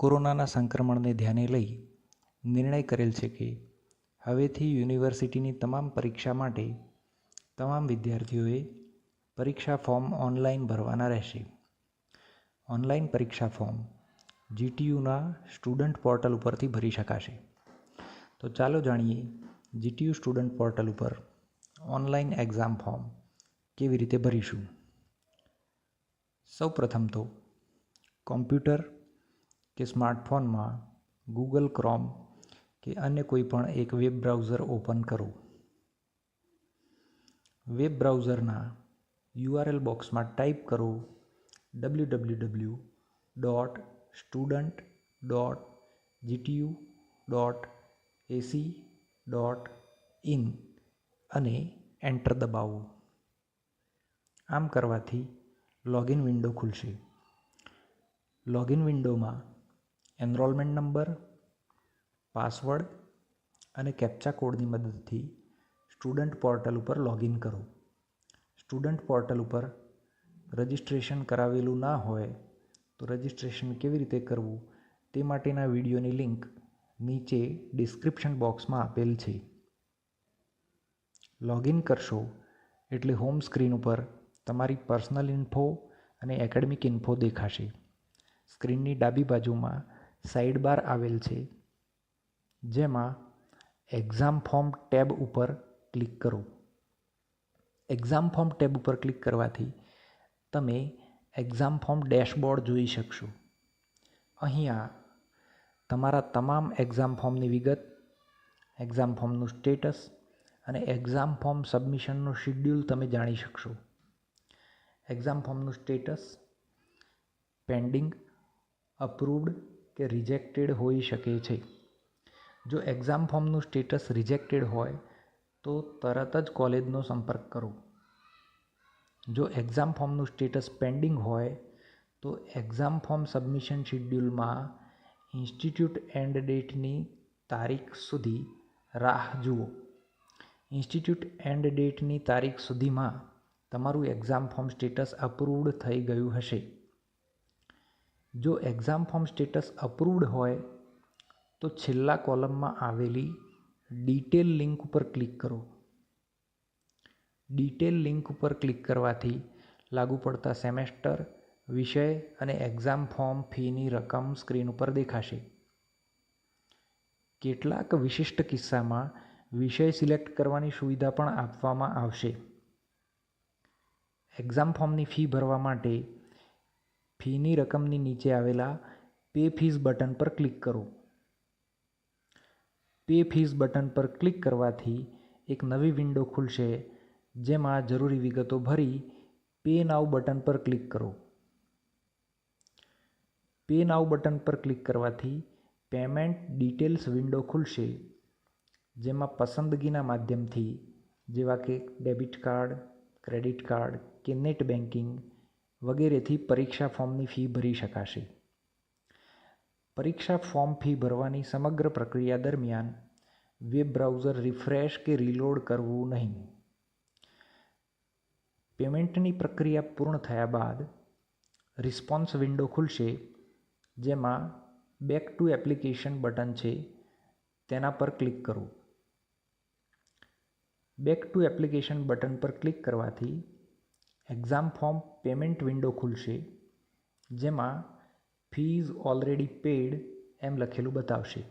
કોરોનાના સંક્રમણને ધ્યાને લઈ નિર્ણય કરેલ છે કે હવેથી યુનિવર્સિટીની તમામ પરીક્ષા માટે તમામ વિદ્યાર્થીઓએ પરીક્ષા ફોર્મ ઓનલાઈન ભરવાના રહેશે. ઓનલાઈન પરીક્ષા ફોર્મ જીટીયુના સ્ટુડન્ટ પોર્ટલ ઉપરથી ભરી શકાશે. તો ચાલો જાણીએ જીટીયુ સ્ટુડન્ટ પોર્ટલ ઉપર ઓનલાઈન એક્ઝામ ફોર્મ કેવી રીતે ભરીશું. સૌપ્રથમ તો કોમ્પ્યુટર કે સ્માર્ટફોનમાં ગૂગલ ક્રોમ કે અન્ય કોઈ પણ એક વેબ બ્રાઉઝર ઓપન કરો. વેબ બ્રાઉઝરના URL બોક્સમાં ટાઈપ કરો www.student.gtu.ac.in અને એન્ટર દબાવો. આમ કરવાથી લોગિન વિન્ડો ખુલશે. લોગિન વિન્ડોમાં એનરોલમેન્ટ નંબર, પાસવર્ડ અને કેપ્ચા કોડની મદદથી સ્ટુડન્ટ પોર્ટલ ઉપર લોગિન કરો. સ્ટુડન્ટ પોર્ટલ ઉપર રજિસ્ટ્રેશન કરાવેલું ના હોય તો રજિસ્ટ્રેશન કેવી રીતે કરવું તે માટેના વિડીયોની લિંક નીચે ડિસ્ક્રિપ્શન બોક્સમાં આપેલ છે. લોગિન કરશો એટલે હોમ સ્ક્રીન ઉપર તમારી પર્સનલ ઇન્ફો અને એકેડમિક ઇન્ફો દેખાશે. સ્ક્રીનની ડાબી બાજુમાં સાઇડ બાર આવેલ છે, જેમાં એક્ઝામ ફોર્મ ટેબ ઉપર ક્લિક કરો. એક્ઝામ ફોર્મ ટેબ ઉપર ક્લિક કરવાથી તમે એક્ઝામ ફોર્મ ડેશબોર્ડ જોઈ શકશો. અહીંયા તમારા તમામ એક્ઝામ ફોર્મની વિગત, એક્ઝામ ફોર્મનું સ્ટેટસ અને એક્ઝામ ફોર્મ સબમિશનનું શિડ્યુલ તમે જાણી શકશો. એક્ઝામ ફોર્મનું સ્ટેટસ પેન્ડિંગ, અપ્રૂવ્ડ કે રિજેક્ટેડ હોઈ શકે છે. જો એક્ઝામ ફોર્મનું સ્ટેટસ રિજેક્ટેડ હોય તો તરત જ કોલેજનો સંપર્ક કરો. જો એક્ઝામ ફોર્મનું સ્ટેટસ પેન્ડિંગ હોય તો એક્ઝામ ફોર્મ સબમિશન શિડ્યુલમાં ઇન્સ્ટિટ્યૂટ એન્ડ ડેટની તારીખ સુધી રાહ જુઓ. ઇન્સ્ટિટ્યૂટ એન્ડ ડેટની તારીખ સુધીમાં તમારું એક્ઝામ ફોર્મ સ્ટેટસ અપ્રૂવ્ડ થઈ ગયું હશે. જો એક્ઝામ ફોર્મ સ્ટેટસ અપ્રૂવ્ડ હોય તો છેલ્લા કોલમમાં આવેલી ડિટેલ લિંક ઉપર ક્લિક કરો. ડિટેલ લિંક ઉપર ક્લિક કરવાથી લાગુ પડતા સેમેસ્ટર, વિષય અને એક્ઝામ ફોર્મ ફીની રકમ સ્ક્રીન ઉપર દેખાશે. કેટલાક વિશિષ્ટ કિસ્સામાં વિષય સિલેક્ટ કરવાની સુવિધા પણ આપવામાં આવશે. એક્ઝામ ફોર્મની ફી ભરવા માટે ફીની રકમની નીચે આવેલા પે ફીઝ બટન પર ક્લિક કરો. પે ફીઝ બટન પર ક્લિક કરવાથી એક નવી વિન્ડો ખુલશે, જેમાં જરૂરી વિગતો ભરી પે નાઉ બટન પર ક્લિક કરો. પે નાઉ બટન પર ક્લિક કરવાથી પેમેન્ટ ડિટેલ્સ વિન્ડો ખુલશે, જેમાં પસંદગીના માધ્યમથી જેવા કે ડેબિટ કાર્ડ, ક્રેડિટ કાર્ડ કે નેટ બેન્કિંગ વગેરેથી પરીક્ષા ફોર્મની ફી ભરી શકાશે. પરીક્ષા ફોર્મ ફી ભરવાની સમગ્ર પ્રક્રિયા દરમિયાન વેબ બ્રાઉઝર રિફ્રેશ કે રીલોડ કરવું નહીં. પેમેન્ટની પ્રક્રિયા પૂર્ણ થયા બાદ રિસ્પોન્સ વિન્ડો ખુલશે, જેમાં બેક ટુ એપ્લિકેશન બટન છે, તેના પર ક્લિક કરો. બેક ટુ એપ્લિકેશન બટન પર ક્લિક કરવાથી એક્ઝામ ફોર્મ પેમેન્ટ વિન્ડો ખુલશે, જેમાં ફીઝ ઓલરેડી પેડ એમ લખેલું બતાવશે.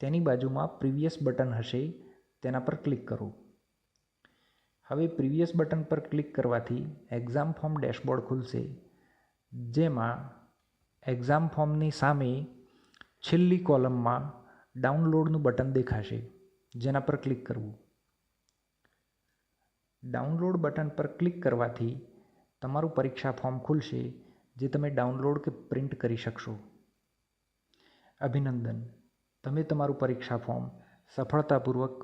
તેની બાજુમાં પ્રીવિયસ બટન હશે, તેના પર ક્લિક કરો. હવે પ્રીવિયસ બટન પર ક્લિક કરવાથી એક્ઝામ ફોર્મ ડેશબોર્ડ ખુલશે, જેમાં એક્ઝામ ફોર્મની સામે છેલ્લી કોલમમાં ડાઉનલોડનું બટન દેખાશે, જેના પર ક્લિક કરવું. ડાઉનલોડ બટન પર ક્લિક કરવાથી તમારું પરીક્ષા ફોર્મ ખુલશે, જે તમે ડાઉનલોડ કે પ્રિન્ટ કરી શકશો. અભિનંદન, તમે તમારું પરીક્ષા ફોર્મ સફળતાપૂર્વક